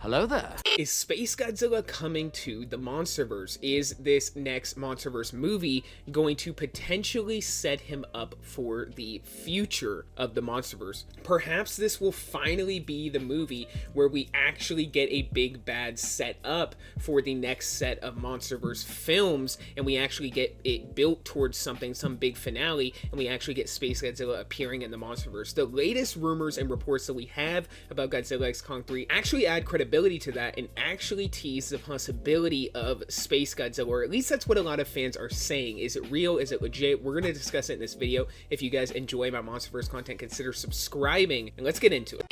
Hello there. Is Space Godzilla coming to the Monsterverse? Is this next Monsterverse movie going to potentially set him up for the future of the Monsterverse? Perhaps this will finally be the movie where we actually get a big bad set up for the next set of Monsterverse films, and we actually get it built towards something, some big finale, and we actually get Space Godzilla appearing in the Monsterverse. The latest rumors and reports that we have about Godzilla x Kong 3 actually add credibility to that and actually tease the possibility of Space Godzilla, or at least that's what a lot of fans are saying. Is it real? Is it legit? We're going to discuss it in this video. If you guys enjoy my Monsterverse content, consider subscribing, and let's get into it.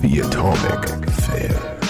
The Atomic Fair.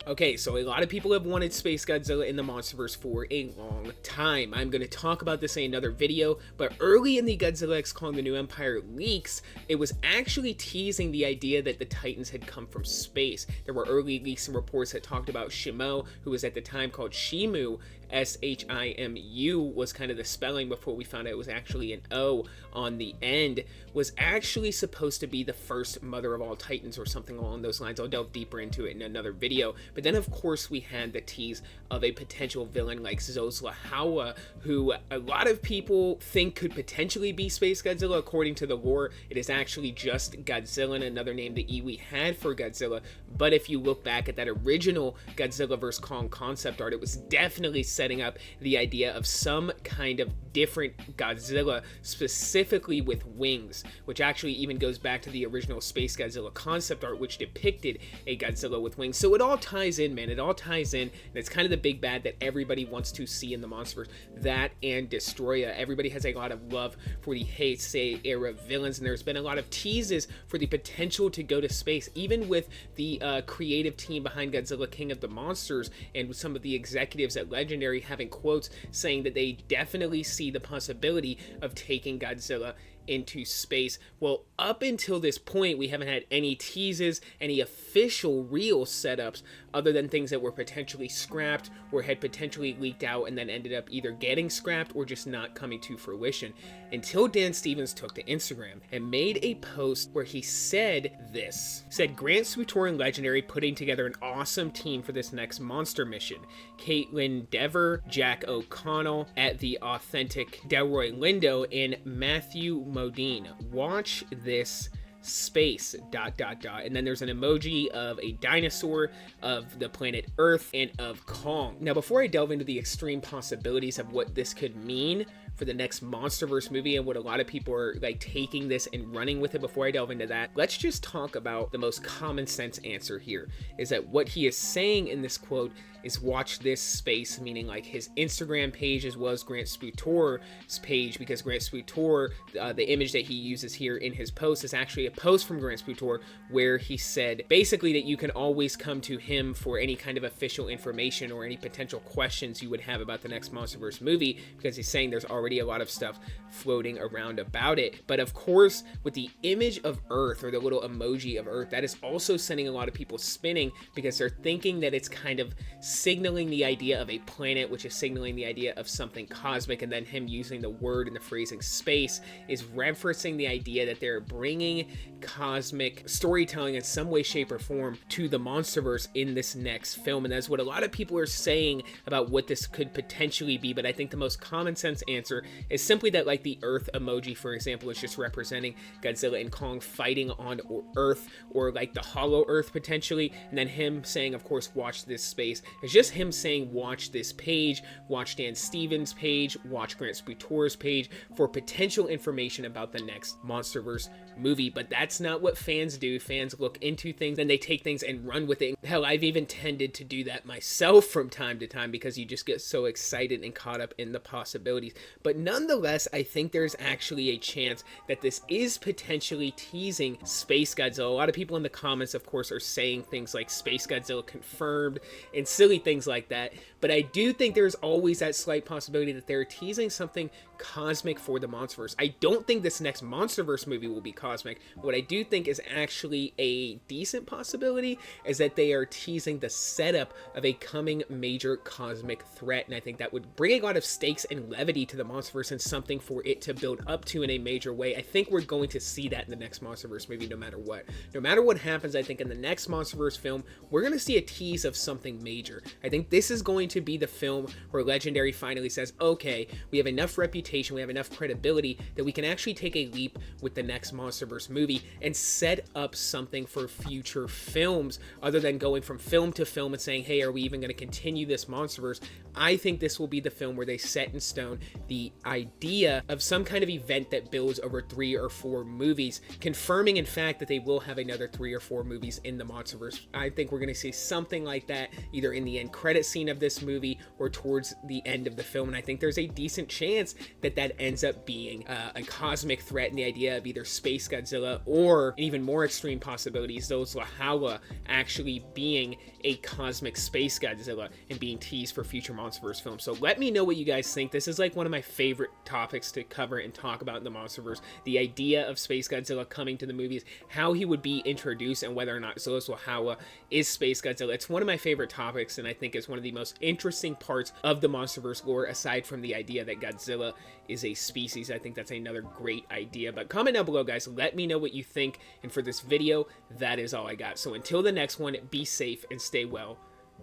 Okay, so a lot of people have wanted Space Godzilla in the Monsterverse for a long time. I'm going to talk about this in another video, but early in the Godzilla x Kong: The New Empire leaks, it was actually teasing the idea that the Titans had come from space. There were early leaks and reports that talked about Shimo, who was at the time called Shimu. S-H-I-M-U was kind of the spelling before we found out it was actually an O on the end, was actually supposed to be the first mother of all Titans or something along those lines. I'll delve deeper into it in another video. But then, of course, we had the tease of a potential villain like Zozlahawa, who a lot of people think could potentially be Space Godzilla. According to the lore, it is actually just Godzilla, and another name that Iwi had for Godzilla. But if you look back at that original Godzilla vs. Kong concept art, it was definitely setting up the idea of some kind of different Godzilla, specifically with wings, which actually even goes back to the original Space Godzilla concept art, which depicted a Godzilla with wings. So it all ties in, man. It all ties in, and it's kind of the big bad that everybody wants to see in the Monsterverse. That and Destroya. Everybody has a lot of love for the Heisei era villains, and there's been a lot of teases for the potential to go to space, even with the creative team behind Godzilla King of the Monsters and some of the executives at Legendary having quotes saying that they definitely see the possibility of taking Godzilla into space. Well, up until this point, we haven't had any teases, any official real setups, other than things that were potentially scrapped or had potentially leaked out and then ended up either getting scrapped or just not coming to fruition, until Dan Stevens took to Instagram and made a post where he said this. Said, Grant Sputor and Legendary putting together an awesome team for this next monster mission. Caitlin Dever, Jack O'Connell at the Authentic, Delroy Lindo, and Matthew Modine. Watch this space ... And then there's an emoji of a dinosaur, of the planet Earth, and of Kong. Now, before I delve into the extreme possibilities of what this could mean for the next Monsterverse movie and what a lot of people are like taking this and running with it, before I delve into that, let's just talk about the most common sense answer here. Is that what he is saying in this quote is watch this space, meaning like his Instagram page as well as Grant Sputor's page, because Grant Sputor, the image that he uses here in his post is actually a post from Grant Sputor where he said basically that you can always come to him for any kind of official information or any potential questions you would have about the next Monsterverse movie, because he's saying there's already a lot of stuff floating around about it. But of course, with the image of Earth, or the little emoji of Earth, that is also sending a lot of people spinning, because they're thinking that it's kind of signaling the idea of a planet, which is signaling the idea of something cosmic, and then him using the word and the phrasing space is referencing the idea that they're bringing cosmic storytelling in some way, shape, or form to the Monsterverse in this next film. And that's what a lot of people are saying about what this could potentially be. But I think the most common sense answer is simply that, like, the Earth emoji, for example, is just representing Godzilla and Kong fighting on Earth, or like the hollow Earth potentially, and then him saying, of course, watch this space. It's just him saying watch this page, watch Dan Stevens' page, watch Grant Sputor's page for potential information about the next Monsterverse movie. But that's not what fans do. Fans look into things and they take things and run with it. Hell, I've even tended to do that myself from time to time, because you just get so excited and caught up in the possibilities. But nonetheless, I think there's actually a chance that this is potentially teasing Space Godzilla. A lot of people in the comments, of course, are saying things like Space Godzilla confirmed and silly things like that. But I do think there's always that slight possibility that they're teasing something cosmic for the Monsterverse. I don't think this next Monsterverse movie will be cosmic. What I do think is actually a decent possibility is that they are teasing the setup of a coming major cosmic threat, and I think that would bring a lot of stakes and levity to the Monsterverse and something for it to build up to in a major way. I think we're going to see that in the next Monsterverse movie no matter what. No matter what happens, I think in the next Monsterverse film, we're going to see a tease of something major. I think this is going to be the film where Legendary finally says, okay, we have enough reputation, we have enough credibility that we can actually take a leap with the next Monsterverse movie and set up something for future films other than going from film to film and saying, hey, are we even going to continue this Monsterverse? I think this will be the film where they set in stone the idea of some kind of event that builds over 3 or 4 movies, confirming in fact that they will have another 3 or 4 movies in the Monsterverse. I think we're going to see something like that either in the end credit scene of this movie or towards the end of the film, and I think there's a decent chance that that ends up being a cosmic threat, and the idea of either Space Godzilla or an even more extreme possibilities, those Lahala actually being a cosmic Space Godzilla and being teased for future Monsterverse films. So let me know what you guys think. This is like one of my favorite topics to cover and talk about in the Monsterverse. The idea of Space Godzilla coming to the movies, how he would be introduced, and whether or not Zolos Lahala is Space Godzilla. It's one of my favorite topics, and I think it's one of the most interesting parts of the Monsterverse lore, aside from the idea that Godzilla is a species. I think that's another great idea. But comment down below, guys. Let me know what you think. And for this video, that is all I got. So until the next one, be safe and stay well.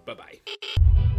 Bye-bye.